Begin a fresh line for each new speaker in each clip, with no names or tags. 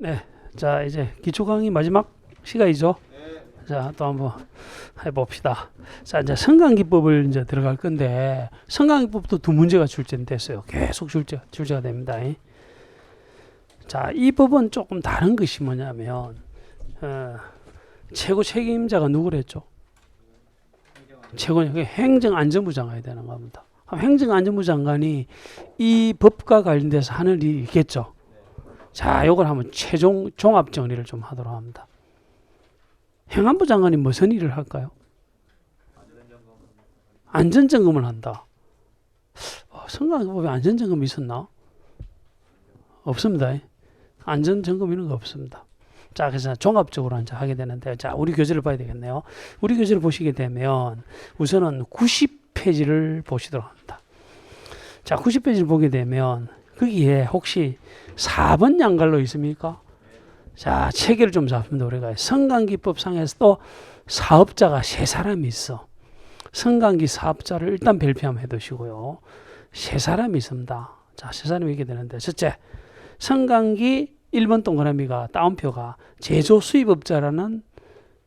네, 자 이제 기초 강의 마지막 시간이죠. 자, 또 한번 해봅시다. 자, 이제 성관기법을 이제 들어갈 건데 성관기법도 두 문제가 출제됐어요. 계속 출제가 됩니다. 자, 이 법은 조금 다른 것이 뭐냐면 최고 책임자가 누구랬죠? 최고 행정안전부 장관이 되는 겁니다. 행정안전부 장관이 이 법과 관련돼서 하는 일이 있겠죠. 자, 요걸 한번 최종 종합 정리를 좀 하도록 합니다. 행안부 장관이 무슨 일을 할까요? 안전점검을 한다. 성관계법에 안전점검이 있었나? 없습니다. 안전점검 이런 거 없습니다. 자, 그래서 종합적으로 이제 하게 되는데, 자, 우리 교재를 봐야 되겠네요. 우리 교재를 보시게 되면 우선은 90페이지를 보시도록 합니다. 자, 90페이지를 보게 되면 거기에 혹시 4번 양갈로 있습니까? 자, 체계를 좀 잡습니다. 우리가 성관기법상에서도 사업자가 3사람이 있어. 성관기 사업자를 일단 별표함 해두시고요. 3사람이 있습니다. 자, 3사람이 있게 되는데, 첫째, 성관기 1번 동그라미가 따옴표가 제조 수입업자라는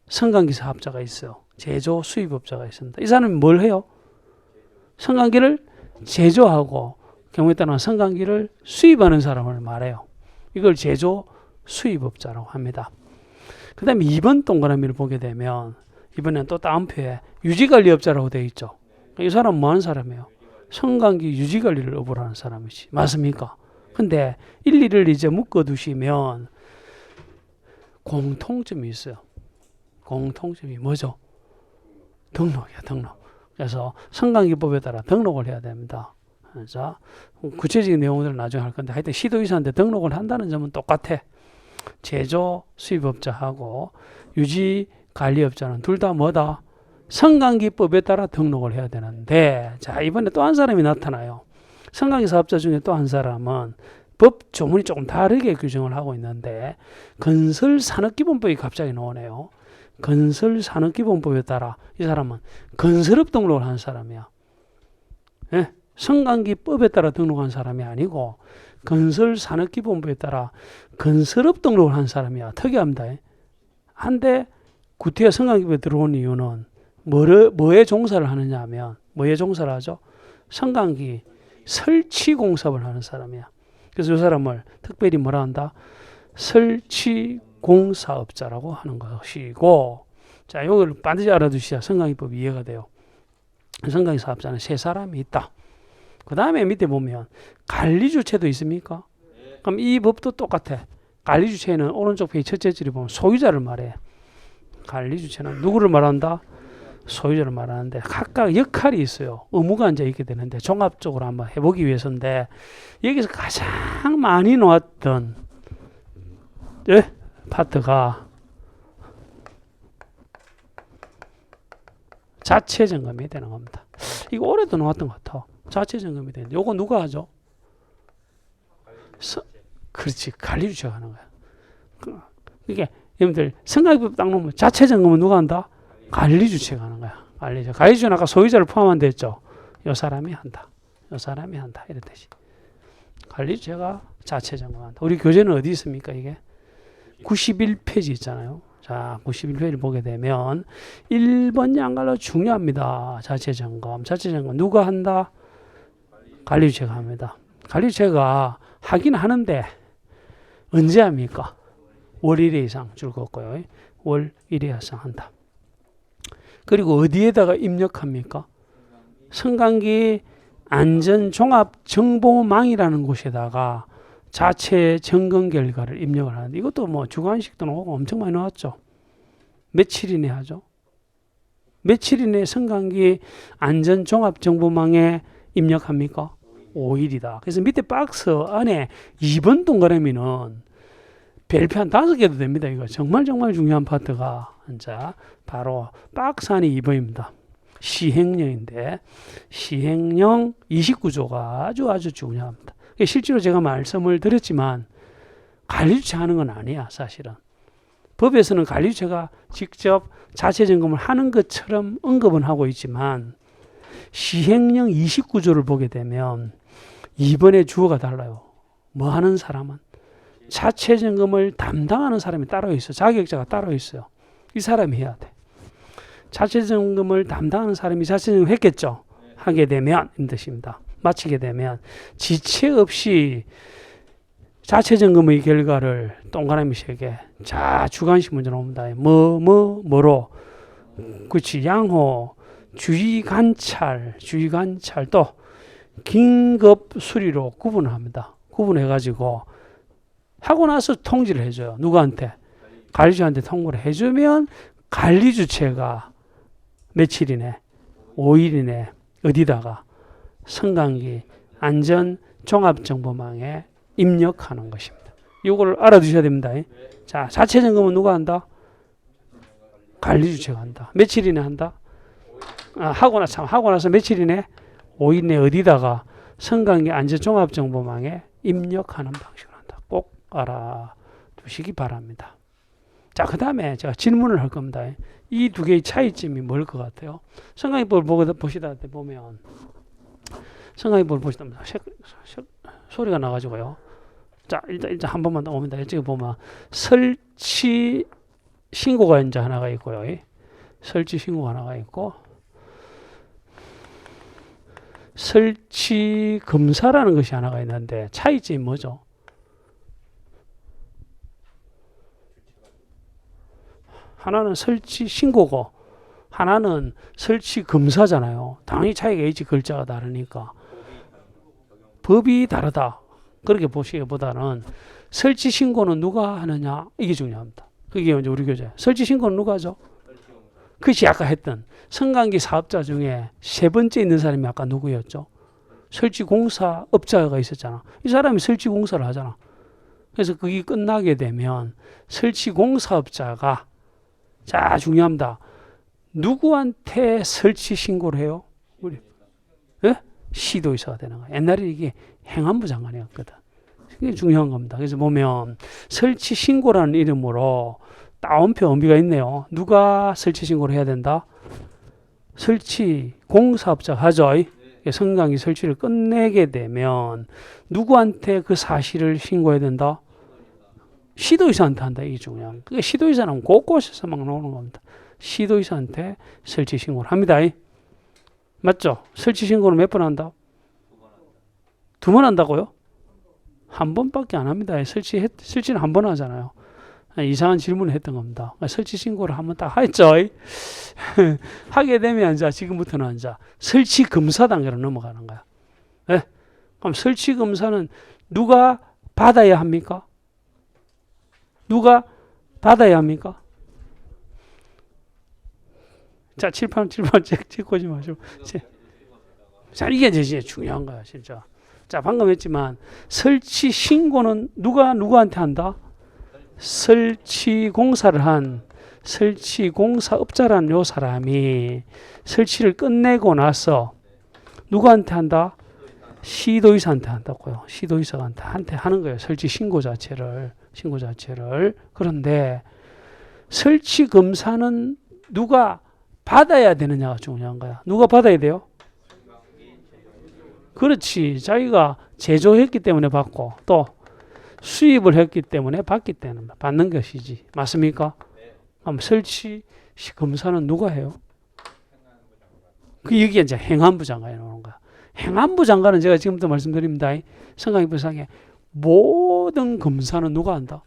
성관기 사업자가 있어요. 제조 수입업자가 있습니다. 이 사람이 뭘 해요? 성관기를 제조하고 경우에 따라 성관기를 수입하는 사람을 말해요. 이걸 제조 수입업자라고 합니다. 그 다음에 2번 동그라미를 보게 되면 이번엔 또 따옴표에 유지관리업자라고 되어 있죠. 이 사람은 뭐 하는 사람이에요? 성관기 유지관리를 업으로 하는 사람이지. 맞습니까? 근데 1, 2를 이제 묶어두시면 공통점이 있어요. 공통점이 뭐죠? 등록이야, 등록. 그래서 성관기법에 따라 등록을 해야 됩니다. 자, 구체적인 내용들은 나중에 할 건데 하여튼 시도이사한테 등록을 한다는 점은 똑같아. 제조 수입업자하고 유지관리업자는 둘 다 뭐다? 성관기법에 따라 등록을 해야 되는데, 자, 이번에 또 한 사람이 나타나요. 성관기 사업자 중에 또 한 사람은 법 조문이 조금 다르게 규정을 하고 있는데 건설산업기본법이 갑자기 나오네요. 건설산업기본법에 따라 이 사람은 건설업 등록을 한 사람이야. 예? 성관기법에 따라 등록한 사람이 아니고 건설산업기본법에 따라 건설업 등록을 한 사람이야. 특이합니다. 한데 구태여 성관기법에 들어온 이유는 뭐에 종사를 하느냐 하면 뭐에 종사를 하죠? 성관기 설치공사업을 하는 사람이야. 그래서 이 사람을 특별히 뭐라 한다? 설치공사업자라고 하는 것이고, 자, 이걸 반드시 알아두셔야 성관기법이 이해가 돼요. 성관기 사업자는 3사람이 있다. 그 다음에 밑에 보면 관리주체도 있습니까? 그럼 이 법도 똑같아. 관리주체는 오른쪽 페이지 첫째 줄에 보면 소유자를 말해. 관리주체는 누구를 말한다? 소유자를 말하는데 각각 역할이 있어요. 의무가 이제 있게 되는데 종합적으로 한번 해보기 위해서인데 여기서 가장 많이 나왔던 파트가 자체 점검이 되는 겁니다. 이거 올해도 나왔던 것 같아. 자체 점검이 되는데 요거 누가 하죠? 그렇지, 관리주체가 하는 거야. 이게 여러분들 성관기법 딱 놓으면 자체 점검은 누가 한다? 관리주체가 하는 거야. 관리주체는 아까 소유자를 포함한다 했죠. 요 사람이 한다. 요 사람이 한다. 이랬듯이. 관리주체가 자체 점검한다. 우리 교재는 어디 있습니까? 이게 91페이지 있잖아요. 자, 91페이지를 보게 되면 1번 양갈로 중요합니다. 자체 점검. 자체 점검 누가 한다? 관리주체가 합니다. 관리주체가 하긴 하는데 언제 합니까? 월 1회 이상 줄 걷고요. 월 1회 이상 한다. 그리고 어디에다가 입력합니까? 성관기 안전종합정보망이라는 곳에다가 자체 점검 결과를 입력을 하는데 이것도 뭐 주관식도 나오고 엄청 많이 나왔죠. 며칠 이내 하죠? 며칠 이내 성관기 안전종합정보망에 입력합니까? 5일이다. 그래서 밑에 박스 안에 2번 동그라미는 별표 한 5개도 됩니다. 이거 정말 중요한 파트가 자, 바로 박스 안에 2번입니다. 시행령인데 시행령 29조가 아주 중요합니다. 실제로 제가 말씀을 드렸지만 관리주체 하는 건 아니야. 사실은 법에서는 관리주체가 직접 자체 점검을 하는 것처럼 언급은 하고 있지만 시행령 29조를 보게 되면 2번의 주어가 달라요. 뭐 하는 사람은 자체 점검을 담당하는 사람이 따로 있어. 자격자가 따로 있어요. 이 사람이 해야 돼. 자체 점검을 담당하는 사람이 자체 점검을 했겠죠. 하게 되면 이 뜻입니다. 마치게 되면 지체 없이 자체 점검의 결과를 동그라미 3개. 자, 주관식 문제 나옵니다. 뭐로. 그렇지. 양호, 주의 관찰 또 긴급 수리로 구분합니다. 구분해가지고 하고 나서 통지를 해줘요. 누구한테? 관리주한테 통보를 해주면 관리주체가 며칠이네? 5일이네. 어디다가? 성강기 안전종합정보망에 입력하는 것입니다. 이걸 알아두셔야 됩니다. 자, 자체 점검은 누가 한다? 관리주체가 한다. 며칠이내 한다? 하고 나서 며칠이내? 5일 내 어디다가? 성강기 안전종합정보망에 입력하는 방식으로 한다. 꼭 알아두시기 바랍니다. 자, 그 다음에 제가 질문을 할 겁니다. 이 두 개의 차이점이 뭘 것 같아요? 성강기법을 보시다 보면 성강기법을 보시다 보면 소리가 나가지고요. 자, 일단 한 번만 더 옵니다. 이쪽에 보면 설치 신고가 이제 하나가 있고요. 설치 신고가 하나가 있고 설치 검사라는 것이 하나가 있는데 차이점이 뭐죠? 하나는 설치 신고고 하나는 설치 검사잖아요. 당연히 차이가 있지. 글자가 다르니까. 법이 다르다. 그렇게 보시기보다는 설치 신고는 누가 하느냐 이게 중요합니다. 그게 이제 우리 교재. 설치 신고는 누가 하죠? 그것이 아까 했던 성강기 사업자 중에 3번째 있는 사람이 아까 누구였죠? 설치공사업자가 있었잖아. 이 사람이 설치공사를 하잖아. 그래서 그게 끝나게 되면 설치공사업자가 자, 중요합니다. 누구한테 설치 신고를 해요? 우리 시도의사가 되는 거야. 옛날에 이게 행안부 장관이었거든. 이게 중요한 겁니다. 그래서 보면 설치 신고라는 이름으로 따옴표 엄비가 있네요. 누가 설치 신고를 해야 된다? 설치 공사업자가 하죠. 성강기 설치를 끝내게 되면 누구한테 그 사실을 신고해야 된다? 시도의사한테 한다. 이게 중요한. 그게 시도의사는 곳곳에서 막 나오는 겁니다. 시도의사한테 설치 신고를 합니다. 맞죠? 설치 신고를 몇 번 한다? 2번 한다고요? 한 번밖에 안 합니다. 설치는 한 번 하잖아요. 이상한 질문을 했던 겁니다. 설치 신고를 한번 딱 했죠. 하게 되면 이제 지금부터는 이제 설치 검사 단계로 넘어가는 거야. 네? 그럼 설치 검사는 누가 받아야 합니까? 누가 받아야 합니까? 자, 칠판 찍고 오지 마시고. 자, 이게 이제 중요한 거야, 진짜. 자, 방금 했지만 설치 신고는 누구한테 한다? 설치 공사를 한 설치 공사업자라는 요 사람이 설치를 끝내고 나서 누구한테 한다? 시도의사한테 한다고요. 시도의사한테 하는 거예요. 설치 신고 자체를. 그런데 설치 검사는 누가 받아야 되느냐가 중요한 거야. 누가 받아야 돼요? 그렇지. 자기가 제조했기 때문에 받고 또 수입을 했기 때문에 받기 때문에 받는 것이지. 맞습니까? 그럼 설치 검사는 누가 해요? 여기 이제 행안부 장관이 나오는 거야. 행안부 장관은 제가 지금부터 말씀드립니다. 성강기법상에 모든 검사는 누가 한다?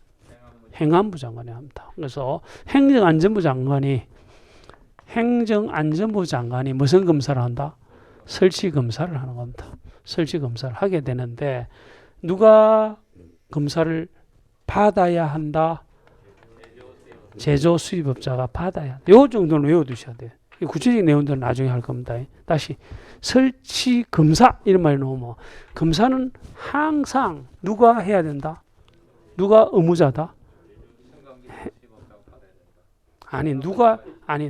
행안부 장관이 합니다. 그래서 행정안전부 장관이 무슨 검사를 한다? 설치 검사를 하는 겁니다. 설치 검사를 하게 되는데 누가 검사를 받아야 한다? 제조 수입업자가 받아야 한다. 이 정도는 외워두셔야 돼요. 구체적인 내용들은 나중에 할 겁니다. 다시 설치 검사 이런 말이 나오면 검사는 항상 누가 해야 된다? 누가 의무자다?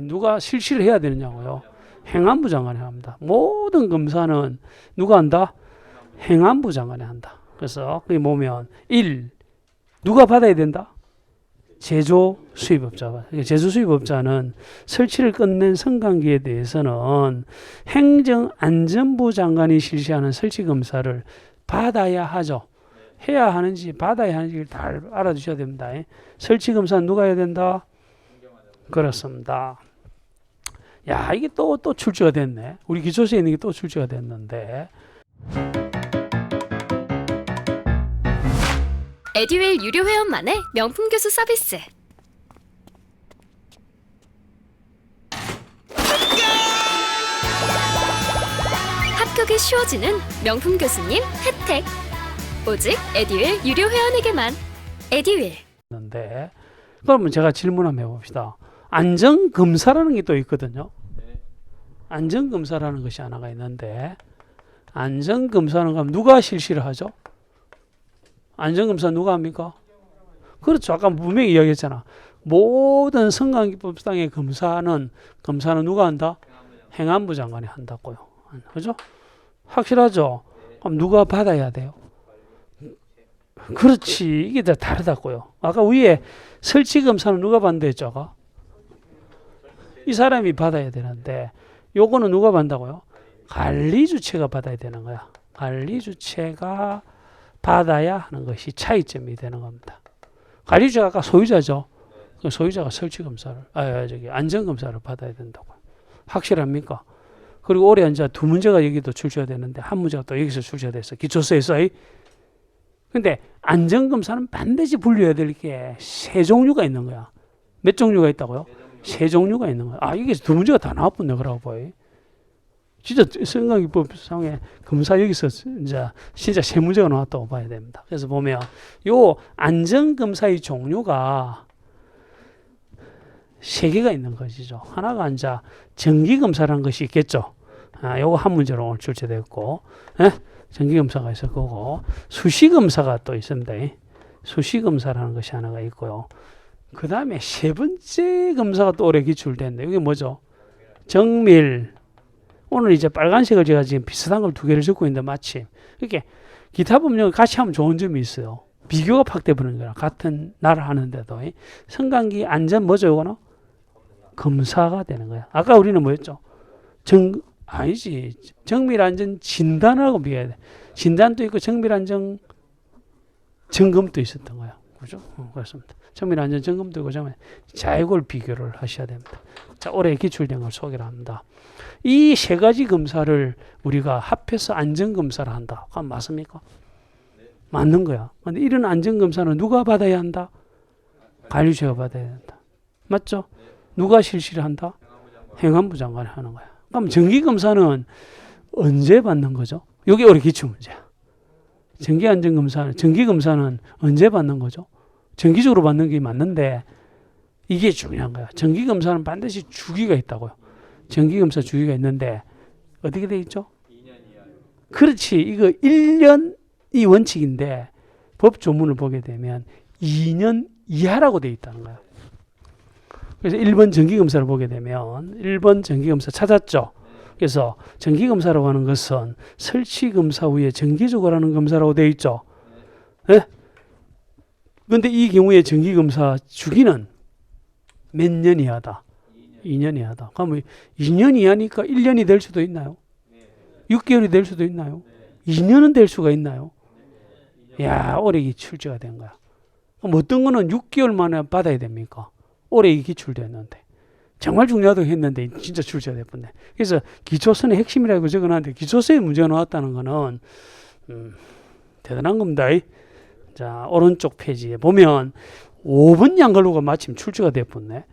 누가 실시를 해야 되느냐고요. 행안부 장관이 합니다. 모든 검사는 누가 한다? 행안부 장관이 한다. 그래서 거기 보면 1. 누가 받아야 된다? 제조 수입업자가. 제조 수입업자는 설치를 끝낸 성강기에 대해서는 행정안전부 장관이 실시하는 설치 검사를 받아야 하죠. 해야 하는지 받아야 하는지를 다 알아두셔야 됩니다. 설치 검사는 누가 해야 된다? 그렇습니다. 야, 이게 또 출제가 됐네. 우리 기초서에 있는 게 또 출제가 됐는데.
에듀윌 유료 회원만의 명품 교수 서비스. 합격이 쉬워지는 명품 교수님 혜택. 오직 에듀윌 유료 회원에게만. 에듀윌.
는데 그러면 제가 질문 한번 해봅시다. 안전검사라는 게 또 있거든요. 안전검사라는 것이 하나가 있는데 안전검사는 그럼 누가 실시를 하죠? 안전검사 누가 합니까? 그렇죠. 아까 분명히 이야기했잖아. 모든 선관기법상의 검사는 누가 한다? 행안부 장관이 한다고요. 그죠? 확실하죠? 그럼 누가 받아야 돼요? 그렇지. 이게 다 다르다고요. 아까 위에 설치검사는 누가 받는다 했죠? 아까? 이 사람이 받아야 되는데 요거는 누가 받는다고요? 관리주체가 받아야 되는 거야. 관리주체가 받아야 하는 것이 차이점이 되는 겁니다. 관리주체가 아까 소유자죠. 그 소유자가 설치검사를 안전검사를 받아야 된다고. 확실합니까? 그리고 올해 이제 두 문제가 여기도 출제가 되는데 한 문제가 또 여기서 출제가 됐어. 기초서에서. 근데 안전검사는 반드시 분류해야 될 게 세 종류가 있는 거야. 몇 종류가 있다고요? 세 종류가 있는 거야. 아, 이게 두 문제가 다 나왔군요. 그러고 보이. 진짜 선관기법상의 검사 여기서 이제 진짜 세 문제가 나왔다고 봐야 됩니다. 그래서 보면 요 안전검사의 종류가 세 개가 있는 것이죠. 하나가 이제 정기검사라는 것이 있겠죠. 아, 요거 한 문제로 오늘 출제됐고, 정기검사가 있을 거고, 수시검사가 또 있습니다. 수시검사라는 것이 하나가 있고요. 그 다음에 세 번째 검사가 또 올해 기출됐는데, 이게 뭐죠? 정밀. 오늘 이제 빨간색을 제가 지금 비슷한 걸 두 개를 적고 있는데 마침 이렇게 기타 법령을 같이 하면 좋은 점이 있어요. 비교가 확대되는 거라 같은 나라 하는데도 선관기 안전 뭐죠? 이거는 검사가 되는 거야. 아까 우리는 뭐였죠? 아니지. 정밀 안전 진단하고 비교해야 돼. 진단도 있고 정밀 안전 점검도 있었던 거야. 그죠? 그렇습니다. 정밀 안전 점검도 있고 자, 이걸 비교를 하셔야 됩니다. 자, 올해 기출된 걸 소개를 합니다. 이 세 가지 검사를 우리가 합해서 안전검사를 한다. 그건 맞습니까? 네. 맞는 거야. 근데 이런 안전검사는 누가 받아야 한다? 관리주체가 받아야 된다. 맞죠? 네. 누가 실시를 한다? 행안부 장관이 하는 거야. 그럼 정기검사는 언제 받는 거죠? 이게 올해 기출문제야. 정기검사는 언제 받는 거죠? 정기적으로 받는 게 맞는데 이게 중요한 거야. 정기검사는 반드시 주기가 있다고요. 정기검사 주기가 있는데 어떻게 돼 있죠? 2년 이하. 그렇지. 이거 1년이 원칙인데 법 조문을 보게 되면 2년 이하라고 돼 있다는 거야. 그래서 1번 정기검사를 보게 되면 1번 정기검사 찾았죠? 그래서 정기검사라고 하는 것은 설치검사 후에 정기적으로 하는 검사라고 돼 있죠? 네? 그런데 이 경우에 정기검사 주기는 몇 년 이하다? 2년 이하다. 그러면 2년 이하니까 1년이 될 수도 있나요? 6개월이 될 수도 있나요? 2년은 될 수가 있나요? 야, 올해 이 출제가 된 거야. 그럼 어떤 거는 6개월 만에 받아야 됩니까? 올해 이 기출됐는데. 정말 중요하다고 했는데 진짜 출제가 됐던데. 그래서 기초선의 핵심이라고 적어놨는데 기초선에 문제가 나왔다는 거는 대단한 겁니다. 자, 오른쪽 페이지에 보면 5번 양걸로가 마침 출제가 됐었네.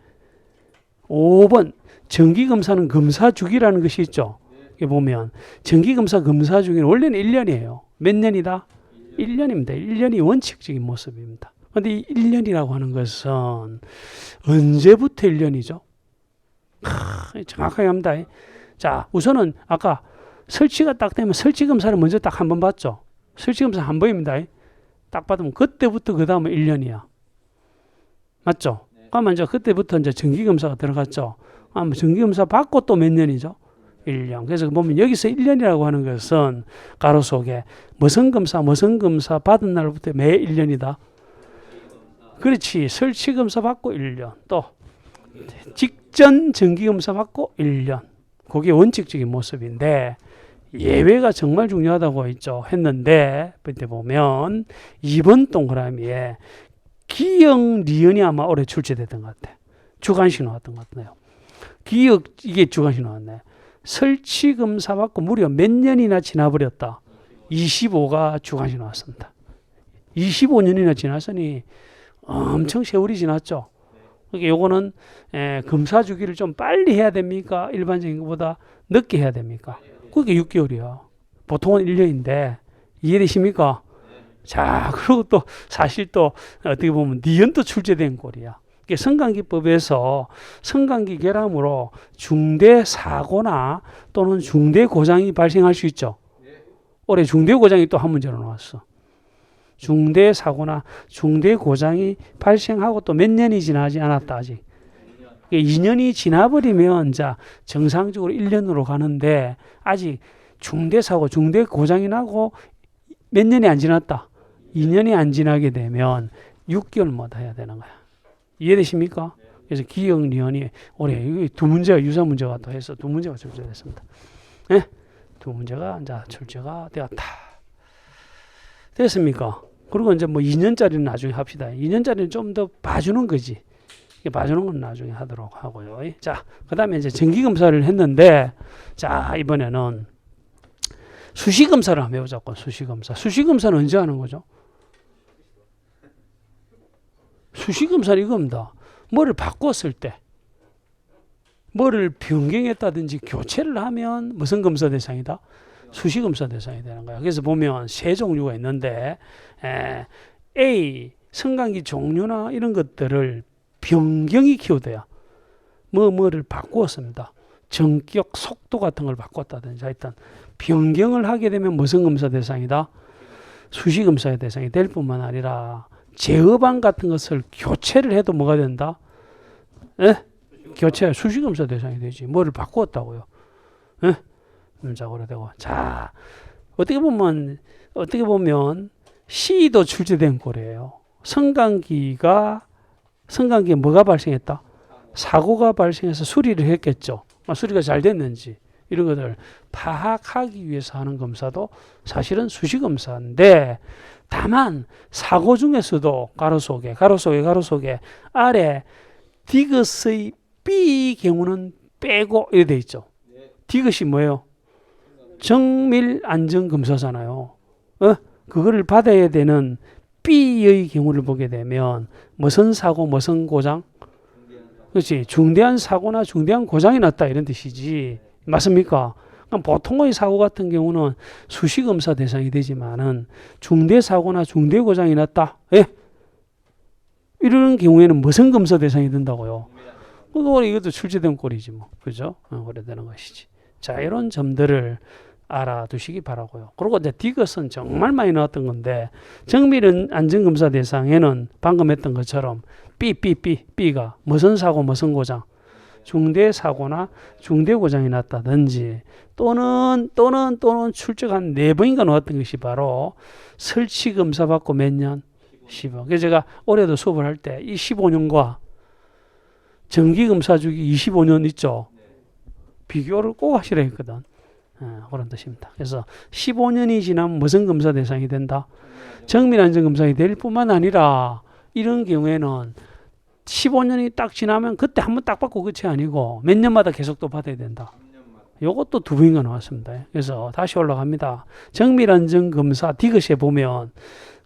5번 정기검사는 검사주기라는 것이 있죠. 여기 보면 정기검사 검사주기는 원래는 1년이에요. 몇 년이다? 1년입니다. 1년이 원칙적인 모습입니다. 그런데 이 1년이라고 하는 것은 언제부터 1년이죠? 정확하게 합니다. 자, 우선은 아까 설치가 딱 되면 설치검사를 먼저 딱 한 번 봤죠. 설치검사 한 번입니다. 딱 받으면 그때부터 그 다음은 1년이야. 맞죠? 그러면 이제 그때부터 이제 정기검사가 들어갔죠. 정기검사 받고 또 몇 년이죠? 1년. 그래서 보면 여기서 1년이라고 하는 것은 가로 속에 무슨 검사 받은 날부터 매 1년이다. 그렇지. 설치검사 받고 1년. 또 직전 정기검사 받고 1년. 그게 원칙적인 모습인데 예외가 정말 중요하다고 했는데 그때 보면 2번 동그라미에 기역 니은이 아마 올해 출제됐던 것 같아. 주관식 나왔던 것 같네요. 기역 이게 주관식 나왔네. 설치검사 받고 무려 몇 년이나 지나버렸다. 25가 주관식 나왔습니다. 25년이나 지났으니 엄청 세월이 지났죠. 그러니까 요거는 검사 주기를 좀 빨리 해야 됩니까? 일반적인 것보다 늦게 해야 됩니까? 그게 6개월이야. 보통은 1년인데 이해되십니까? 자, 그리고 또 사실 또 어떻게 보면 니은도 출제된 꼴이야. 성관기법에서 성관기 결함으로 중대 사고나 또는 중대 고장이 발생할 수 있죠. 올해 중대 고장이 또 한 문제로 나왔어. 중대 사고나 중대 고장이 발생하고 또 몇 년이 지나지 않았다 아직. 2년이 지나버리면 자 정상적으로 1년으로 가는데 아직 중대 사고, 중대 고장이 나고 몇 년이 안 지났다. 2년이 안 지나게 되면 6개월마다 해야 되는 거야. 이해되십니까? 그래서 기역 니은이 올해 두 문제가 유사 문제가 또 해서 두 문제가 출제됐습니다. 네? 두 문제가 이제 출제가 되었다. 됐습니까? 그리고 이제 뭐 2년짜리는 나중에 합시다. 2년짜리는 좀 더 봐주는 거지. 봐주는 건 나중에 하도록 하고요. 자, 그 다음에 이제 정기검사를 했는데, 자, 이번에는 수시검사를 한번 해보자고, 수시검사. 수시검사는 언제 하는 거죠? 수시검사는 이겁니다. 뭐를 바꿨을 때, 뭐를 변경했다든지 교체를 하면 무슨 검사 대상이다? 수시검사 대상이 되는 거야. 그래서 보면 세 종류가 있는데, A, 성관기 종류나 이런 것들을 변경이 키워드야. 뭐를 바꾸었습니다. 전격 속도 같은 걸 바꿨다든지 하여튼 변경을 하게 되면 무슨 검사 대상이다? 수시검사의 대상이 될 뿐만 아니라 제어방 같은 것을 교체를 해도 뭐가 된다? 교체, 수시검사 대상이 되지. 뭐를 바꾸었다고요. 자고로 되고. 자, 어떻게 보면 C도 출제된 꼴이에요. 성관기에 뭐가 발생했다? 사고가 발생해서 수리를 했겠죠. 수리가 잘 됐는지 이런 것을 파악하기 위해서 하는 검사도 사실은 수시검사인데 다만 사고 중에서도 가로 속에 아래 디귿의 B 경우는 빼고 이렇게 돼 있죠. 디귿이 뭐예요? 정밀 안전 검사잖아요. 그거를 받아야 되는 B의 경우를 보게 되면 무슨 사고, 무슨 고장? 그렇지. 중대한 사고나 중대한 고장이 났다 이런 뜻이지. 맞습니까? 그럼 보통의 사고 같은 경우는 수시검사 대상이 되지만은 중대 사고나 중대 고장이 났다. 이런 경우에는 무슨 검사 대상이 된다고요? 이것도 출제된 꼴이지 뭐. 그죠? 그래 되는 것이지. 자, 이런 점들을 알아두시기 바라고요. 그리고 이제 디귿은 정말 많이 나왔던 건데 정밀 안전검사 대상에는 방금 했던 것처럼 B가 무슨 사고 무슨 고장 중대 사고나 중대 고장이 났다든지 또는 출제가 한 4번인가 나왔던 것이 바로 설치검사 받고 몇 년? 15. 그래서 제가 올해도 수업을 할 때 이 15년과 정기검사 주기 25년 있죠. 비교를 꼭 하시라 했거든. 그런 뜻입니다. 그래서 15년이 지나면 무슨 검사 대상이 된다? 정밀안전검사가 될 뿐만 아니라 이런 경우에는 15년이 딱 지나면 그때 한번 딱 받고 끝이 아니고 몇 년마다 계속 또 받아야 된다. 요것도 두 번인가 나왔습니다. 그래서 다시 올라갑니다. 정밀안전검사 디귿에 보면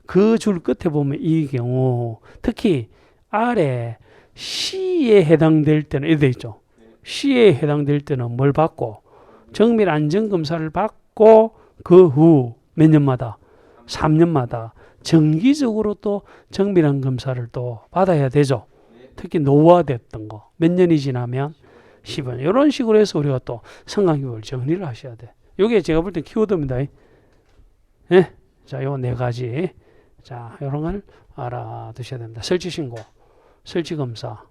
그 줄 끝에 보면 이 경우 특히 아래 C에 해당될 때는 이렇게 돼 있죠. C에 해당될 때는 뭘 받고 정밀 안전검사를 받고 그 후 몇 년마다 3년마다 정기적으로 또 정밀한 검사를 또 받아야 되죠. 특히 노후화됐던 거 몇 년이 지나면 10년 이런 식으로 해서 우리가 또 성관기법을 정리를 하셔야 돼. 이게 제가 볼 때 키워드입니다. 자, 요 4가지. 자, 이런 걸 알아두셔야 됩니다. 설치신고, 설치검사,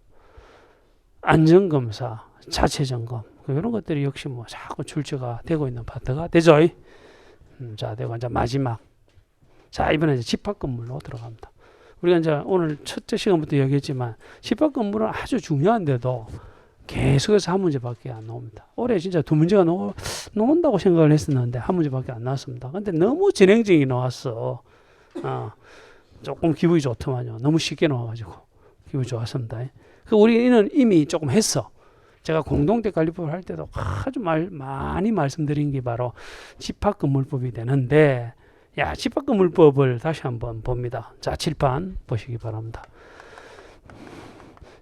안전검사, 자체점검 이런 것들이 역시 뭐 자꾸 출제가 되고 있는 파트가 되죠. 자, 되고 이제 마지막. 자, 이번에 이제 집합건물로 들어갑니다. 우리가 이제 오늘 첫째 시간부터 얘기했지만 집합건물은 아주 중요한데도 계속해서 한 문제밖에 안 나옵니다. 올해 진짜 두 문제가 나온다고 생각을 했었는데 한 문제밖에 안 나왔습니다. 근데 너무 진행적이 나왔어. 조금 기분이 좋더만요. 너무 쉽게 나와가지고 기분이 좋았습니다. 우리는 이미 조금 했어. 제가 공동택 관리법을 할 때도 아주 많이 말씀드린 게 바로 집합건물법이 되는데, 집합건물법을 다시 한번 봅니다. 자, 칠판 보시기 바랍니다.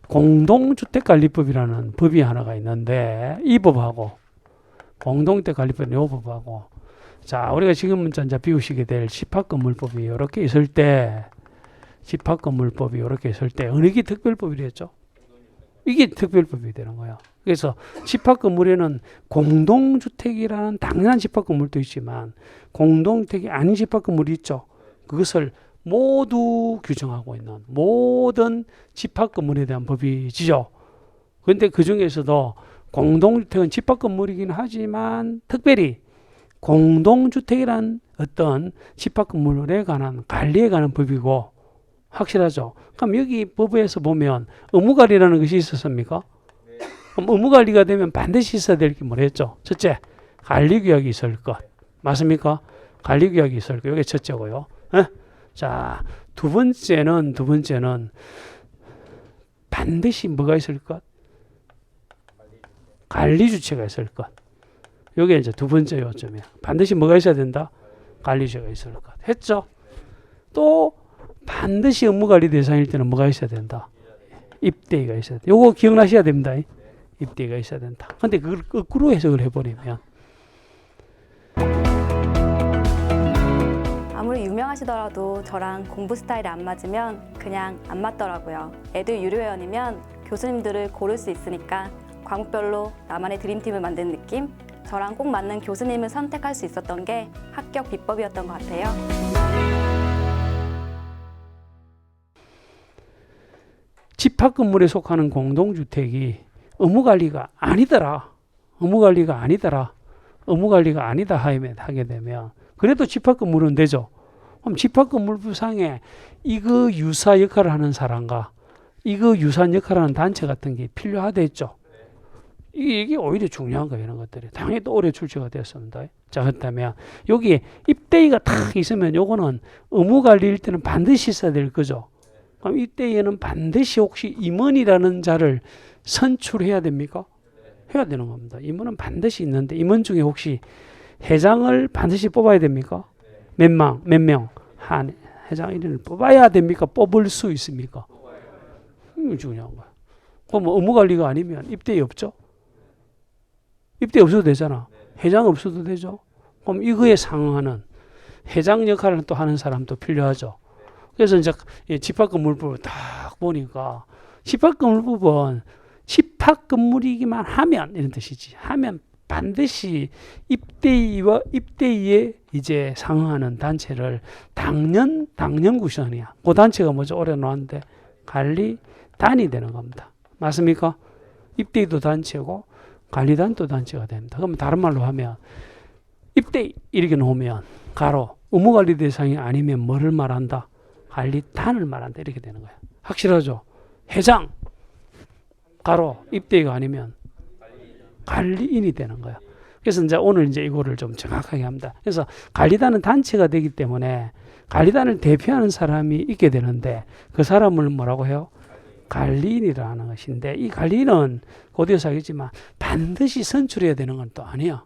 공동주택관리법이라는 법이 하나가 있는데, 이 법하고 공동주택관리법 이 법하고, 자, 우리가 지금 이제 비우시게 될 집합건물법이 이렇게 있을 때, 어느 게 특별법이랬죠? 이게 특별법이 되는 거야. 그래서 집합건물에는 공동주택이라는 당연한 집합건물도 있지만 공동주택이 아닌 집합건물이 있죠. 그것을 모두 규정하고 있는 모든 집합건물에 대한 법이지요. 그런데 그 중에서도 공동주택은 집합건물이긴 하지만 특별히 공동주택이란 어떤 집합건물에 관한 관리에 관한 법이고 확실하죠. 그럼 여기 법에서 보면 의무관리라는 것이 있었습니까? 그럼 의무관리가 되면 반드시 있어야 될 게 뭐랬죠? 첫째, 관리규약이 있을 것. 맞습니까? 관리규약이 있을 것. 이게 첫째고요. 자, 두 번째는 반드시 뭐가 있을 것? 관리주체가 있을 것. 이게 이제 두 번째 요점이야. 반드시 뭐가 있어야 된다? 관리주체가 있을 것. 했죠? 또 반드시 업무관리 대상일 때는 뭐가 있어야 된다? 입대의가 있어야 된다. 요거 기억나셔야 됩니다. 입대의가 있어야 된다. 근데 그걸 거꾸로 해석을 해버리면
아무리 유명하시더라도 저랑 공부 스타일이 안 맞으면 그냥 안 맞더라고요. 애들 유료회원이면 교수님들을 고를 수 있으니까 과목별로 나만의 드림팀을 만든 느낌? 저랑 꼭 맞는 교수님을 선택할 수 있었던 게 합격 비법이었던 것 같아요.
집합건물에 속하는 공동주택이 의무관리가 아니다 하게 되면 그래도 집합건물은 되죠. 그럼 집합건물부상에 이거 유사 역할을 하는 사람과 이거 유사한 역할을 하는 단체 같은 게 필요하겠죠. 이게 오히려 중요한 거예요. 이런 것들이. 당연히 또 올해 출시가 되었습니다. 자, 그렇다면 여기 입대의가 딱 있으면 요거는 의무관리일 때는 반드시 있어야 될 거죠. 그럼 이때에는 반드시 혹시 임원이라는 자를 선출해야 됩니까? 해야 되는 겁니다. 임원은 반드시 있는데 임원 중에 혹시 회장을 반드시 뽑아야 됩니까? 몇 명? 한 회장 1인을 뽑아야 됩니까? 뽑을 수 있습니까? 이게 중요한 거야. 그럼 의무관리가 아니면 입대에 없죠? 입대 없어도 되잖아. 회장 없어도 되죠? 그럼 이거에 상응하는 회장 역할을 또 하는 사람도 필요하죠. 그래서 이제 집합건물법을 딱 보니까 집합건물법은 집합건물이기만 하면 이런 뜻이지. 하면 반드시 입대위와 입대위에 이제 상응하는 단체를 당연 구성이야. 그 단체가 뭐죠? 올해 나왔는데 관리단이 되는 겁니다. 맞습니까? 입대위도 단체고 관리단도 단체가 됩니다. 그러면 다른 말로 하면 입대위 이렇게 놓으면 가로 의무관리 대상이 아니면 뭐를 말한다? 관리단을 말한다. 이렇게 되는 거예요. 확실하죠? 회장 가로 입대위가 아니면 관리인이 되는 거예요. 그래서 이제 오늘 이제 이거를 좀 정확하게 합니다. 그래서 관리단은 단체가 되기 때문에 관리단을 대표하는 사람이 있게 되는데 그 사람을 뭐라고 해요? 관리인이라는 것인데 이 관리인은 곧이어서 하겠지만 반드시 선출해야 되는 건 또 아니야.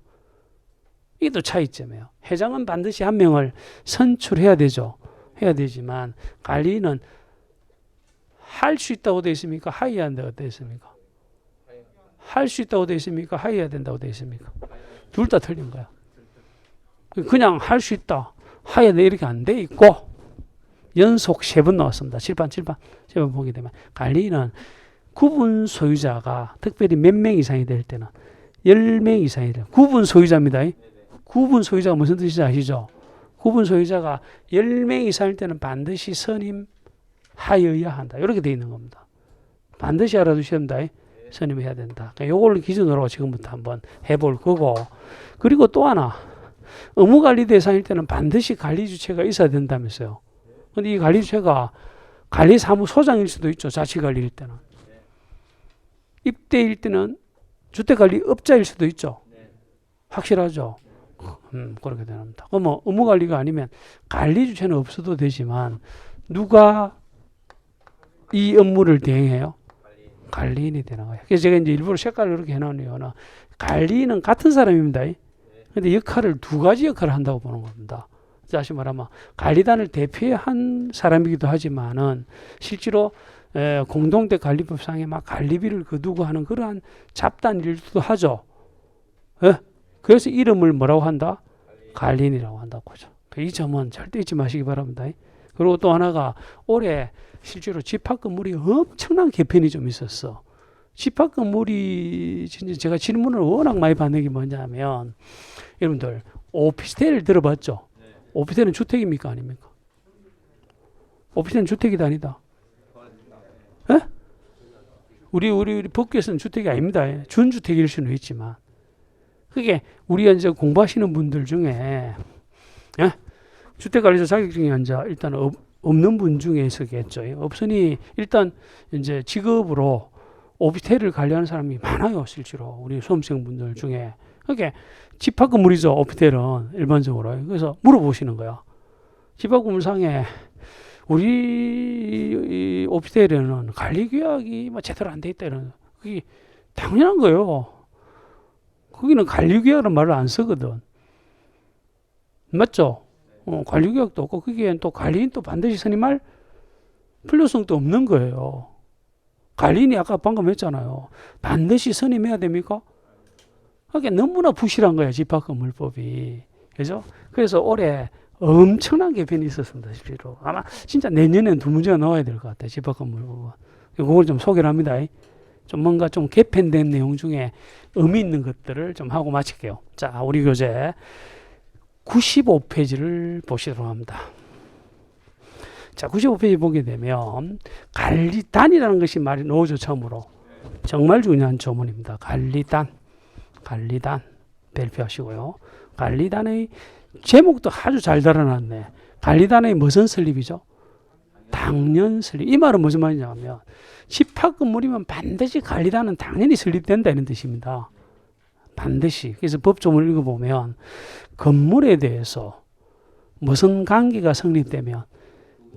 이게 또 차이점이에요. 회장은 반드시 한 명을 선출해야 되죠. 해야 되지만 관리인은 할 수 있다고 되어 있습니까? 하여야 한다고 되어 있습니까? 할 수 있다고 되어 있습니까? 하여야 된다고 되어 있습니까? 둘 다 틀린 거야. 그냥 할 수 있다, 하여야 돼 이렇게 안 돼 있고 연속 3번 나왔습니다. 7번 보게 되면 관리인은 구분 소유자가 특별히 몇 명 이상이 될 때는 10명 이상이 돼요. 구분 소유자입니다. 구분 소유자가 무슨 뜻인지 아시죠? 구분 소유자가 10명 이상일 때는 반드시 선임하여야 한다. 이렇게 되어 있는 겁니다. 반드시 알아두셔야 된다. 선임해야 된다. 요걸 기준으로 지금부터 한번 해볼 거고, 그리고 또 하나 의무관리 대상일 때는 반드시 관리주체가 있어야 된다면서요. 근데 이 관리주체가 관리사무소장일 수도 있죠. 자치관리일 때는. 입대일 때는 주택관리업자일 수도 있죠. 확실하죠. 그렇게 됩니다. 그럼 뭐 의무관리가 아니면 관리주체는 없어도 되지만 누가 이 업무를 대행해요? 관리인이 되는 거예요. 그래서 제가 이제 일부러 색깔을 그렇게 해놓은 이유는 관리인은 같은 사람입니다. 근데 역할을 두 가지 역할을 한다고 보는 겁니다. 다시 말하면 관리단을 대표한 사람이기도 하지만은 실제로 공동대 관리법상에 막 관리비를 거두고 하는 그러한 잡다한 일도 하죠. 그래서 이름을 뭐라고 한다? 관리인이라고 한다고 하죠. 이 점은 절대 잊지 마시기 바랍니다. 그리고 또 하나가 올해 실제로 집합 건물이 엄청난 개편이 좀 있었어. 집합 건물이 진짜 제가 질문을 워낙 많이 받는 게 뭐냐면 여러분들 오피스텔을 들어봤죠? 오피스텔은 주택입니까 아닙니까? 오피스텔은 주택이다 아니다. 에? 우리 법규에서는 주택이 아닙니다. 준주택일 수는 있지만 그게 우리 이제 공부하시는 분들 중에 주택관리사 자격증이 이제 일단 없는 분 중에 있었겠죠. 없으니 일단 이제 직업으로 오피스텔을 관리하는 사람이 많아요. 실제로 우리 수험생 분들 중에. 그게 집합 건물이죠. 오피스텔은 일반적으로. 그래서 물어보시는 거야. 집합 건물상에 우리 오피스텔에는 관리 규약이 뭐 제대로 안 돼 있다 이런. 그게 당연한 거예요. 거기는 관리 규약이라는 말을 안 쓰거든. 맞죠? 관리 규약도 없고 거기엔 또 관리인 또 반드시 선임할 필요성도 없는 거예요. 관리인이 아까 방금 했잖아요. 반드시 선임해야 됩니까? 그게 너무나 부실한 거야, 집합건물법이. 그죠? 그래서 올해 엄청난 개편이 있었습니다, 실제로. 아마 진짜 내년에는 두 문제가 나와야 될 것 같아요, 집합건물법은. 그걸 좀 소개를 합니다. 좀 뭔가 좀 개편된 내용 중에 의미 있는 것들을 좀 하고 마칠게요. 자, 우리 교재 95페이지를 보시도록 합니다. 자, 95페이지 보게 되면 관리단이라는 것이 말이 나오죠, 처음으로. 정말 중요한 조문입니다. 관리단 발표하시고요. 관리단의 제목도 아주 잘 달아놨네. 관리단의 무슨 설립이죠? 당연 설립. 이 말은 무슨 말이냐면 집합 건물이면 반드시 관리단은 당연히 설립된다 이런 뜻입니다. 반드시. 그래서 법조문을 읽어보면 건물에 대해서 무슨 관계가 성립되면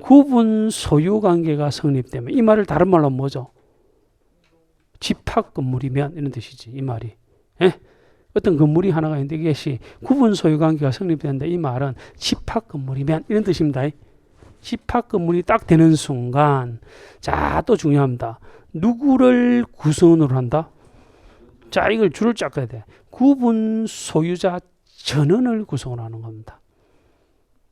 구분 소유 관계가 성립되면 이 말을 다른 말로 뭐죠? 집합 건물이면 이런 뜻이지. 이 말이. 어떤 건물이 하나가 있는데 이것이 구분 소유 관계가 성립된다. 이 말은 집합 건물이면 이런 뜻입니다. 집합 건물이 딱 되는 순간 자, 또 중요합니다. 누구를 구성원으로 한다? 자, 이걸 줄을 쫙 해야 돼. 구분 소유자 전원을 구성으로 하는 겁니다.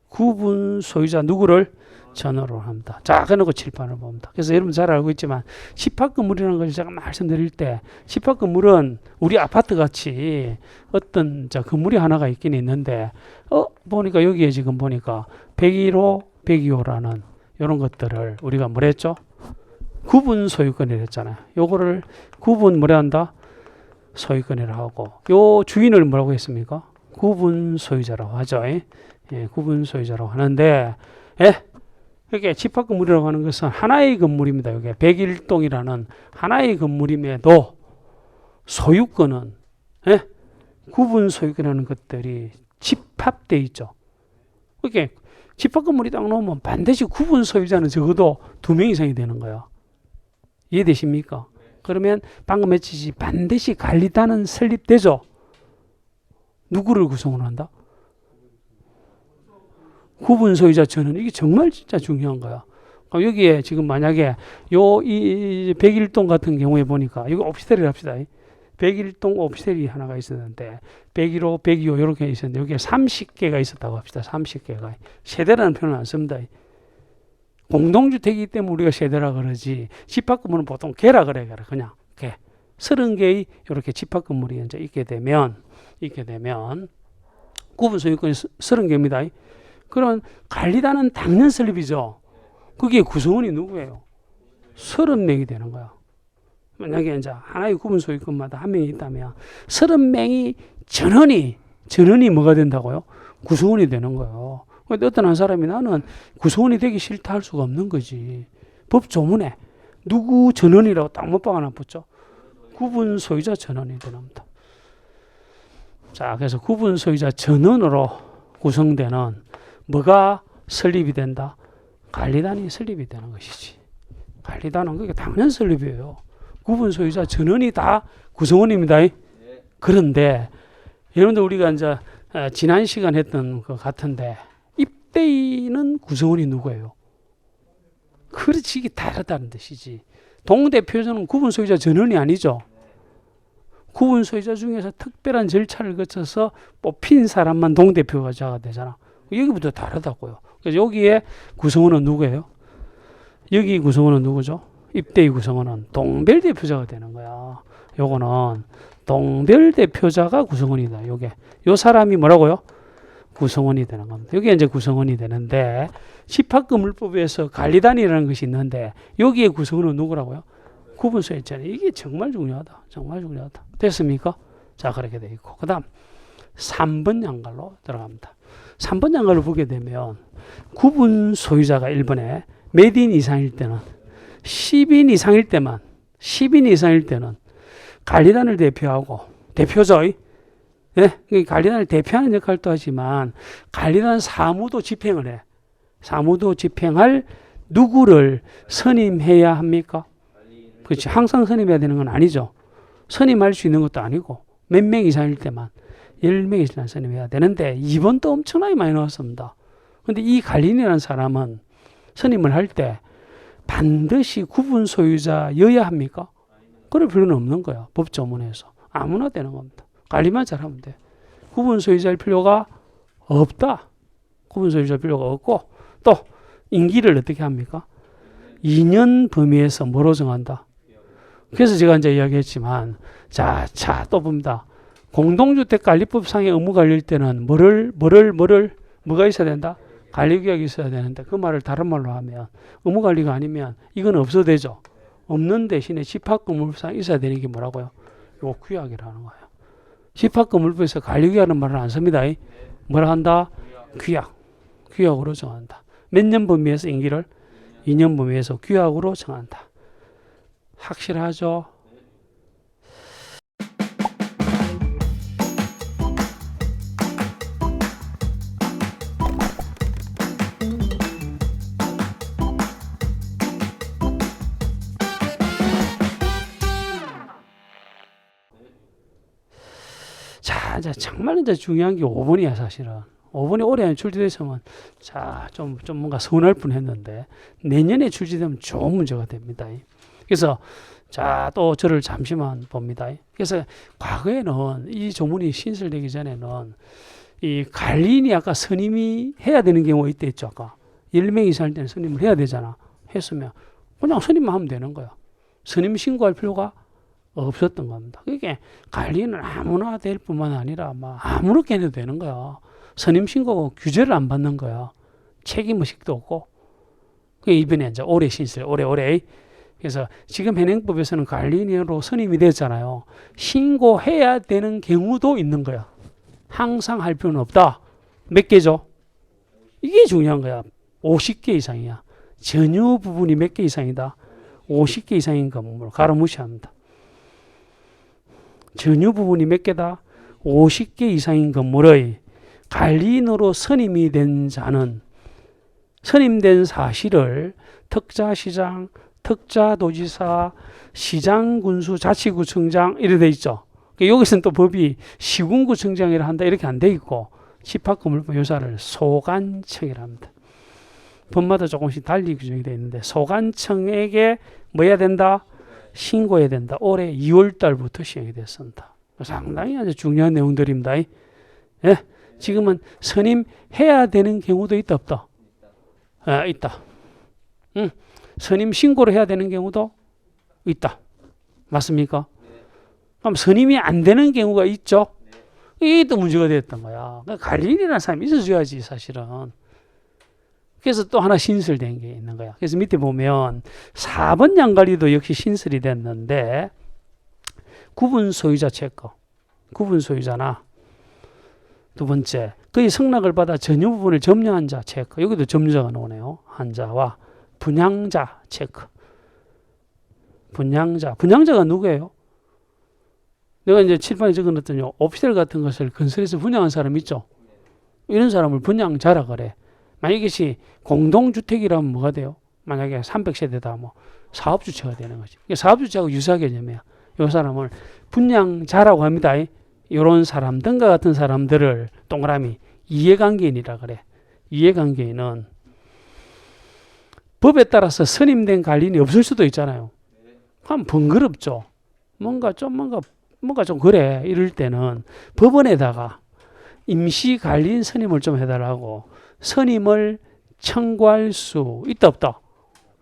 구분 소유자 누구를 전원으로 합니다. 자, 그래놓고 칠판을 봅니다. 그래서 여러분 잘 알고 있지만 집합 건물이라는 것을 제가 말씀드릴 때 집합 건물은 우리 아파트 같이 어떤 건물이 하나가 있긴 있는데 보니까 여기에 지금 보니까 101호, 102호라는 이런 것들을 우리가 뭐라 했죠? 구분 소유권이라 했잖아요. 요거를 구분 뭐라 한다? 소유권이라 하고 요 주인을 뭐라고 했습니까? 구분 소유자라고 하죠. 구분 소유자라고 하는데 이게 집합 건물이라고 하는 것은 하나의 건물입니다. 여기 101동이라는 하나의 건물임에도 소유권은 구분 소유권이라는 것들이 집합돼 있죠. 이렇게 집합 건물이 딱 놓으면 반드시 구분 소유자는 적어도 2명 이상이 되는 거예요. 이해되십니까? 그러면 방금 했듯이 반드시 관리단은 설립되죠. 누구를 구성을 한다? 구분 소유자 전원. 이게 정말 진짜 중요한 거야. 여기에 지금 만약에 이 101동 같은 경우에 보니까 여기 오피스텔을 합시다. 101동 오피스텔이 하나가 있었는데 101호, 102호 이렇게 있었는데 여기에 30개가 있었다고 합시다. 30개가. 세대라는 표현을 안 씁니다. 공동주택이기 때문에 우리가 세대라 그러지 집합 건물은 보통 개라 그래. 그냥 개. 30개의 이렇게 집합 건물이 이제 있게 되면 구분 소유권이 30개입니다. 그런 관리단은 당연 설립이죠. 그게 구성원이 누구예요? 30명이 되는 거야. 만약에 이제 하나의 구분 소유권마다 한 명이 있다면 30명이 전원이 뭐가 된다고요? 구성원이 되는 거예요. 근데 어떤 한 사람이 나는 구성원이 되기 싫다 할 수가 없는 거지. 법 조문에 누구 전원이라고 딱 못박 하나 붙죠? 구분 소유자 전원이 됩니다. 자, 그래서 구분 소유자 전원으로 구성되는 뭐가 설립이 된다? 관리단이 설립이 되는 것이지. 관리단은 그게 당연 설립이에요. 구분 소유자 전원이 다 구성원입니다. 그런데 여러분들 우리가 이제 지난 시간 했던 것 같은데 입대인은 구성원이 누구예요? 그렇지, 이게 다르다는 뜻이지. 동대표자는 구분 소유자 전원이 아니죠. 구분 소유자 중에서 특별한 절차를 거쳐서 뽑힌 사람만 동대표자가 되잖아. 여기부터 다르다고요. 그래서 여기에 구성원은 누구예요? 여기 구성원은 누구죠? 입대의 구성원은 동별 대표자가 되는 거야. 요거는 동별 대표자가 구성원이다. 요게 요 사람이 뭐라고요? 구성원이 되는 겁니다. 여기 이제 구성원이 되는데 집합금물법에서 관리단이라는 것이 있는데 여기에 구성원은 누구라고요? 구분 소유자는 이게 정말 중요하다. 정말 중요하다. 됐습니까? 자, 그렇게 돼 있고 그다음 3번 양갈로 들어갑니다. 3번 양갈로 보게 되면 구분 소유자가 1번에 몇 인 이상일 때는 10인 이상일 때만 10인 이상일 때는 관리단을 대표하고 대표죠. 네? 관리단을 대표하는 역할도 하지만 관리단 사무도 집행을 해. 사무도 집행할 누구를 선임해야 합니까? 그렇지. 항상 선임해야 되는 건 아니죠. 선임할 수 있는 것도 아니고 몇 명 이상일 때만 10명 이상 선임해야 되는데 이번 또 엄청나게 많이 나왔습니다. 그런데 이 관리인이라는 사람은 선임을 할 때 반드시 구분 소유자여야 합니까? 그럴 필요는 없는 거야. 법조문에서. 아무나 되는 겁니다. 관리만 잘하면 돼. 구분 소유자일 필요가 없다. 구분 소유자일 필요가 없고 또 임기를 어떻게 합니까? 2년 범위에서 뭐로 정한다? 그래서 제가 이제 이야기했지만 자, 또 봅니다. 공동주택관리법상의 의무 관리일 때는 뭐가 있어야 된다? 관리규약이 있어야 되는데 그 말을 다른 말로 하면 의무 관리가 아니면 이건 없어도 되죠. 없는 대신에 집합건물법상 있어야 되는 게 뭐라고요? 요 규약이라는 거예요. 집합건물법에서 관리규약이라는 말을 안 씁니다. 뭐라 한다? 규약. 규약으로 정한다. 몇 년 범위에서 임기를? 2년 범위에서 규약으로 정한다. 확실하죠? 자, 이제 정말 이제 중요한 게 5번이야, 사실은. 5번이 올해 안 출제됐으면, 자, 좀 뭔가 서운할 뻔 했는데, 내년에 출제되면 좋은 문제가 됩니다. 그래서, 자, 또 저를 잠시만 봅니다. 그래서, 과거에는 이 조문이 신설되기 전에는, 이 관리인이 아까 선임이 해야 되는 경우가 있댔죠, 아까. 10명 이상 할 때는 선임을 해야 되잖아. 했으면, 그냥 선임만 하면 되는 거야. 선임 신고할 필요가 없었던 겁니다. 그게 관리는 아무나 될 뿐만 아니라 아무렇게 해도 되는 거야. 선임 신고가 규제를 안 받는 거야. 책임 의식도 없고. 그게 이번에 이제 올해 신설, 올해. 그래서 지금 현행법에서는 관리인으로 선임이 됐잖아요. 신고해야 되는 경우도 있는 거야. 항상 할 필요는 없다. 몇 개죠? 이게 중요한 거야. 50개 이상이야. 전유 부분이 몇 개 이상이다? 50개 이상인 건물 가로 무시합니다. 전유 부분이 몇 개다? 50개 이상인 건물의 관리인으로 선임이 된 자는 선임된 사실을 특자시장, 특자도지사, 시장군수, 자치구청장 이렇게 돼 있죠. 여기서는 또 법이 시군구청장이라 한다 이렇게 안 돼 있고 집합건물법 요사를 소관청이라 합니다. 법마다 조금씩 달리 규정이 되어 있는데 소관청에게 뭐 해야 된다? 신고해야 된다. 올해 2월 달부터 시행이 됐습니다. 상당히 아주 중요한 내용들입니다. 예? 지금은 선임해야 되는 경우도 있다 없다? 있다. 선임 신고를 해야 되는 경우도 있다. 맞습니까? 그럼 선임이 안 되는 경우가 있죠. 이게 또 문제가 됐던 거야. 관리인이라는 사람이 있어줘야지 사실은. 그래서 또 하나 신설된 게 있는 거야. 그래서 밑에 보면 4번 양관리도 역시 신설이 됐는데 구분 소유자 체크, 구분 소유자나 두 번째 그의 승낙을 받아 전유 부분을 점유한 자 체크. 여기도 점유자가 나오네요. 한 자와 분양자 체크. 분양자가 누구예요? 내가 이제 칠판에 적어놨더니 오피스텔 같은 것을 건설해서 분양한 사람 있죠. 이런 사람을 분양자라 그래. 만약에 이것이 공동주택이라면 뭐가 돼요? 만약에 300세대다 뭐 사업주체가 되는 거지. 사업주체하고 유사 개념이야. 이 사람을 분양자라고 합니다. 이런 사람 등과 같은 사람들을 동그라미 이해관계인이라 그래. 이해관계인은 법에 따라서 선임된 관리인이 없을 수도 있잖아요. 그럼 번거롭죠. 뭔가 좀 그래. 이럴 때는 법원에다가 임시 관리인 선임을 좀 해달라고 선임을 청구할 수 있다 없다?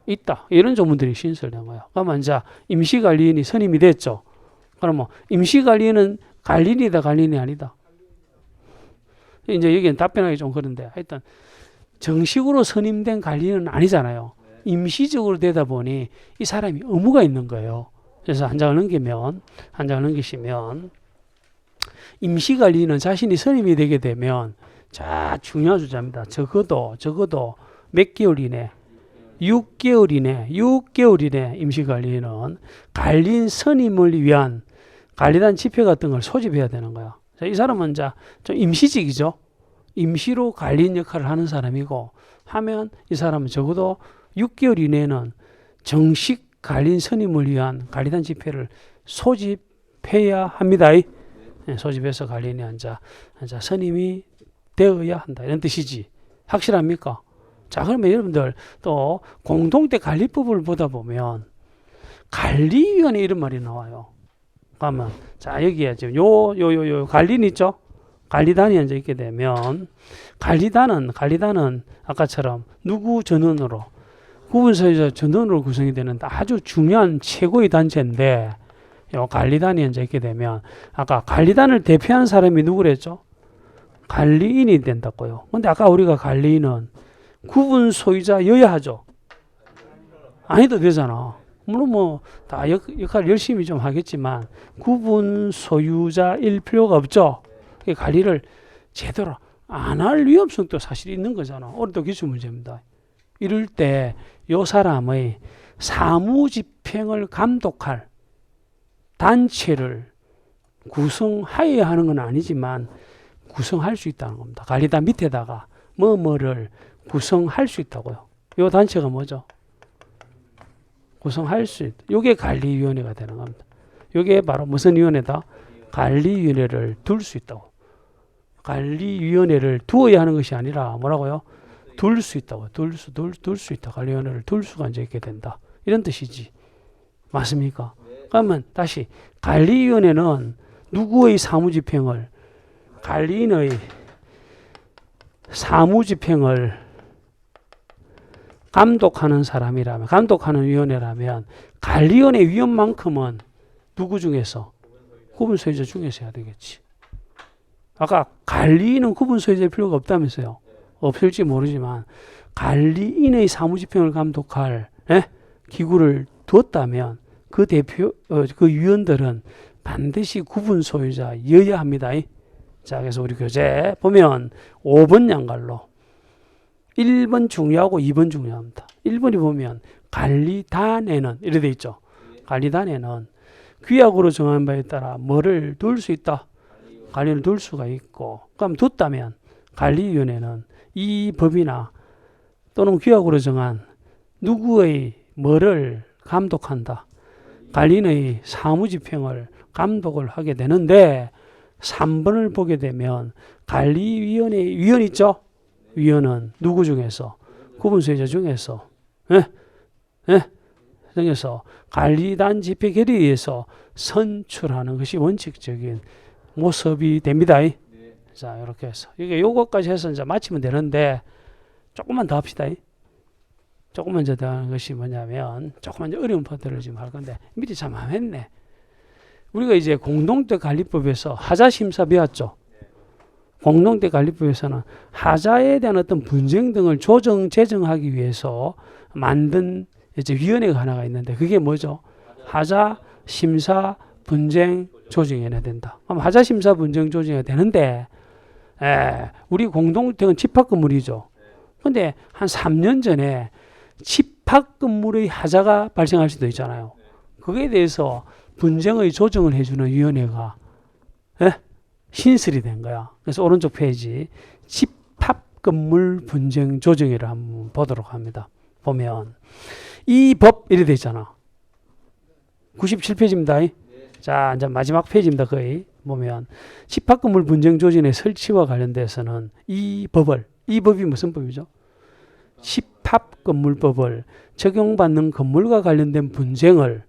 있다. 이런 조문들이 신설된 거야. 그러면 이제 임시 관리인이 선임이 됐죠. 그럼 뭐 임시 관리인은 관리인이다 관리인이 아니다. 이제 여기는 답변하기 좀 그런데 하여튼 정식으로 선임된 관리인은 아니잖아요. 임시적으로 되다 보니 이 사람이 의무가 있는 거예요. 그래서 한 장을 넘기시면 임시 관리인은 자신이 선임이 되게 되면 자 중요한 주자입니다. 적어도 몇 개월 이내 6개월 이내 임시 관리인은 관리인 선임을 위한 관리단 집회 같은 걸 소집해야 되는 거야. 자, 이 사람은 이제 좀 임시직이죠. 임시로 관리인 역할을 하는 사람이고 하면 이 사람은 적어도 6개월 이내에는 정식 관리인 선임을 위한 관리단 집회를 소집해야 합니다. 소집해서 관리인이 앉아 선임이 되어야 한다. 이런 뜻이지. 확실합니까? 자, 그러면 여러분들 또 공동체 관리법을 보다 보면 관리위원회 이런 말이 나와요. 그러면 자, 여기에 지금 요 관리인 있죠? 관리단이 앉아 있게 되면 관리단은 아까처럼 누구 전원으로 구분서유자 전원으로 구성이 되는 아주 중요한 최고의 단체인데 요 관리단이 앉아 있게 되면 아까 관리단을 대표하는 사람이 누구랬죠? 관리인이 된다고요. 근데 아까 우리가 관리인은 구분 소유자여야 하죠. 아니도 되잖아. 물론 뭐 다 역할 열심히 좀 하겠지만 구분 소유자일 필요가 없죠. 관리를 제대로 안 할 위험성도 사실 있는 거잖아. 오늘도 기술 문제입니다. 이럴 때 요 사람의 사무집행을 감독할 단체를 구성하여야 하는 건 아니지만 구성할 수 있다는 겁니다. 관리단 밑에다가 뭐를 구성할 수 있다고요. 요 단체가 뭐죠? 구성할 수 있다. 요게 관리위원회가 되는 겁니다. 요게 바로 무슨 위원회다? 관리위원회를 둘 수 있다고. 관리위원회를 두어야 하는 것이 아니라 뭐라고요? 둘 수 있다고. 둘 수 있다. 관리위원회를 둘 수가 앉아 있게 된다. 이런 뜻이지. 맞습니까? 그러면 다시 관리위원회는 누구의 사무집행을 관리인의 사무집행을 감독하는 사람이라면 감독하는 위원회라면 관리위원회 위원만큼은 누구 중에서 구분 소유자 중에서 해야 되겠지. 아까 관리인은 구분 소유자일 필요가 없다면서요. 없을지 모르지만 관리인의 사무집행을 감독할 기구를 두었다면 그 대표 그 위원들은 반드시 구분 소유자여야 합니다. 자, 그래서 우리 교재 보면 5번 양갈로 1번 중요하고 2번 중요합니다. 1번이 보면 관리단에는 이렇게 돼 있죠. 관리단에는 규약으로 정한 바에 따라 뭐를 둘 수 있다. 관리를 둘 수가 있고 그럼 뒀다면 관리위원회는 이 법이나 또는 규약으로 정한 누구의 뭐를 감독한다. 관리인의 사무집행을 감독을 하게 되는데 3번을 보게 되면 관리위원회 위원 있죠? 위원은 누구 중에서? 구분소유자 중에서 중에서 관리단 집회 결의에 의해서 선출하는 것이 원칙적인 모습이 됩니다. 자, 이렇게 해서 이게 요거까지 해서 이제 마치면 되는데 조금만 더 합시다. 조금만 더 하는 것이 뭐냐면 조금만 어려운 파트를 지금 할 건데 미리 참 안 했네. 우리가 이제 공동체 관리법에서 하자 심사 배웠죠. 공동체 관리법에서는 하자에 대한 어떤 분쟁 등을 제정하기 위해서 만든 이제 위원회가 하나가 있는데 그게 뭐죠? 하자 심사 분쟁 조정위원회 된다. 그럼 하자 심사 분쟁 조정위원회 되는데 우리 공동체는 집합 건물이죠. 근데 한 3년 전에 집합 건물의 하자가 발생할 수도 있잖아요. 그거에 대해서 분쟁의 조정을 해주는 위원회가 예? 신설이 된 거야. 그래서 오른쪽 페이지 집합건물 분쟁 조정회를 한번 보도록 합니다. 보면 이 법 이래 돼 있잖아. 97페이지입니다. 자, 이제 마지막 페이지입니다. 거의 보면 집합건물 분쟁 조정의 설치와 관련돼서는 이 법이 무슨 법이죠? 집합건물법을 적용받는 건물과 관련된 분쟁을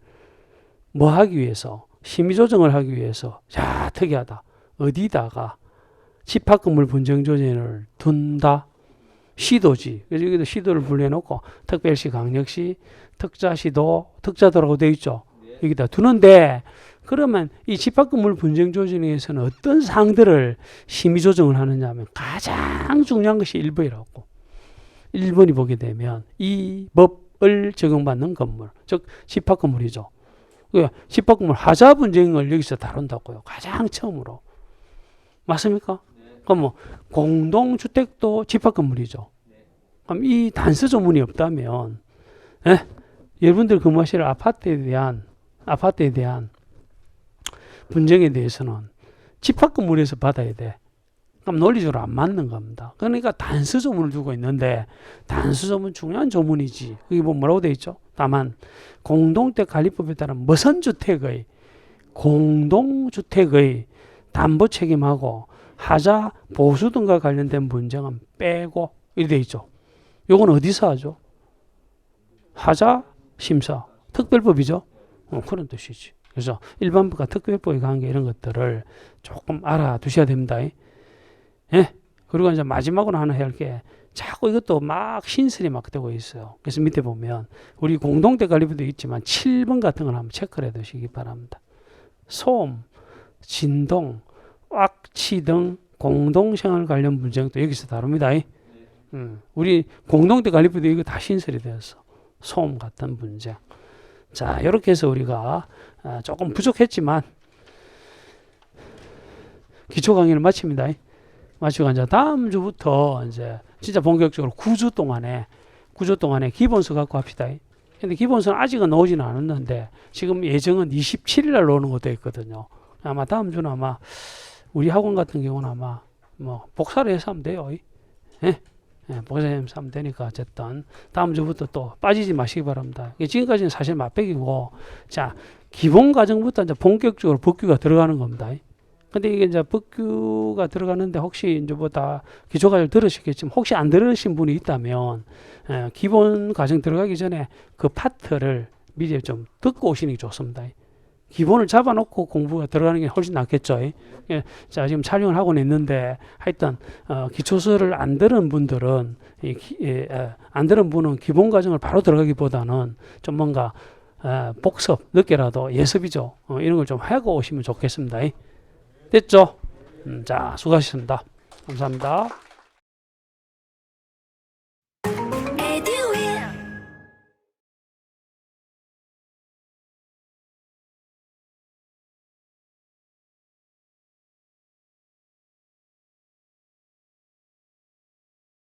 뭐 하기 위해서 심의 조정을 하기 위해서 자 특이하다. 어디다가 집합건물 분쟁 조정을 둔다. 시도지. 그래서 여기도 시도를 분류해놓고 특별시, 강력시, 특자시도, 특자도라고 되어 있죠. 여기다 두는데 그러면 이 집합건물 분쟁 조정에서는 어떤 사항들을 심의 조정을 하느냐 하면 가장 중요한 것이 1번이라고. 1번이 보게 되면 이 법을 적용받는 건물, 즉 집합건물이죠. 집합건물 하자 분쟁을 여기서 다룬다고요. 가장 처음으로. 맞습니까? 그럼 뭐 공동주택도 집합건물이죠. 그럼 이 단서조문이 없다면 여러분들 근무하실 아파트에 대한 분쟁에 대해서는 집합건물에서 받아야 돼. 그럼 논리적으로 안 맞는 겁니다. 그러니까 단서조문을 두고 있는데 단서조문 중요한 조문이지. 여기 뭐 뭐라고 되어 있죠? 다만 공동주택관리법에 따른 무선주택의 공동주택의 담보 책임하고 하자 보수 등과 관련된 분쟁은 빼고 이렇게 되어 있죠. 요건 어디서 하죠? 하자 심사 특별법이죠. 그런 뜻이지. 그래서 일반법과 특별법의 관계 이런 것들을 조금 알아두셔야 됩니다. 예? 그리고 이제 마지막으로 하나 해야 할 게 자꾸 이것도 막 신설이 막 되고 있어요. 그래서 밑에 보면 우리 공동주택관리법도 있지만 7번 같은 걸 한번 체크를 해 두시기 바랍니다. 소음, 진동, 악취 등 공동생활 관련 분쟁도 여기서 다룹니다. 우리 공동주택관리법도 이거 다 신설이 되었어. 소음 같은 분쟁. 자, 이렇게 해서 우리가 조금 부족했지만 기초 강의를 마칩니다. 마치고 이제 다음 주부터 이제 진짜 본격적으로 9주 동안에 기본서 갖고 합시다. 근데 기본서는 아직은 나오지는 않았는데 지금 예정은 27일 날 나오는 것도 있거든요. 아마 다음 주는 아마 우리 학원 같은 경우는 아마 뭐 복사를 해서 하면 돼요. 예? 복사해서 하면 되니까 어쨌든 다음 주부터 또 빠지지 마시기 바랍니다. 지금까지는 사실 맛배기고 자 기본 과정부터 이제 본격적으로 법규가 들어가는 겁니다. 근데 이게 이제 법규가 들어가는데 혹시 이제 뭐 다 기초 과정 들으시겠지만 혹시 안 들으신 분이 있다면 기본 과정 들어가기 전에 그 파트를 미리 좀 듣고 오시는 게 좋습니다. 기본을 잡아놓고 공부가 들어가는 게 훨씬 낫겠죠. 자, 지금 촬영을 하고 있는데 하여튼 기초서를 안 들은 분들은 안 들은 분은 기본 과정을 바로 들어가기보다는 좀 뭔가 복습 늦게라도 예습이죠. 이런 걸 좀 하고 오시면 좋겠습니다. 됐죠? 자, 수고하셨습니다. 감사합니다.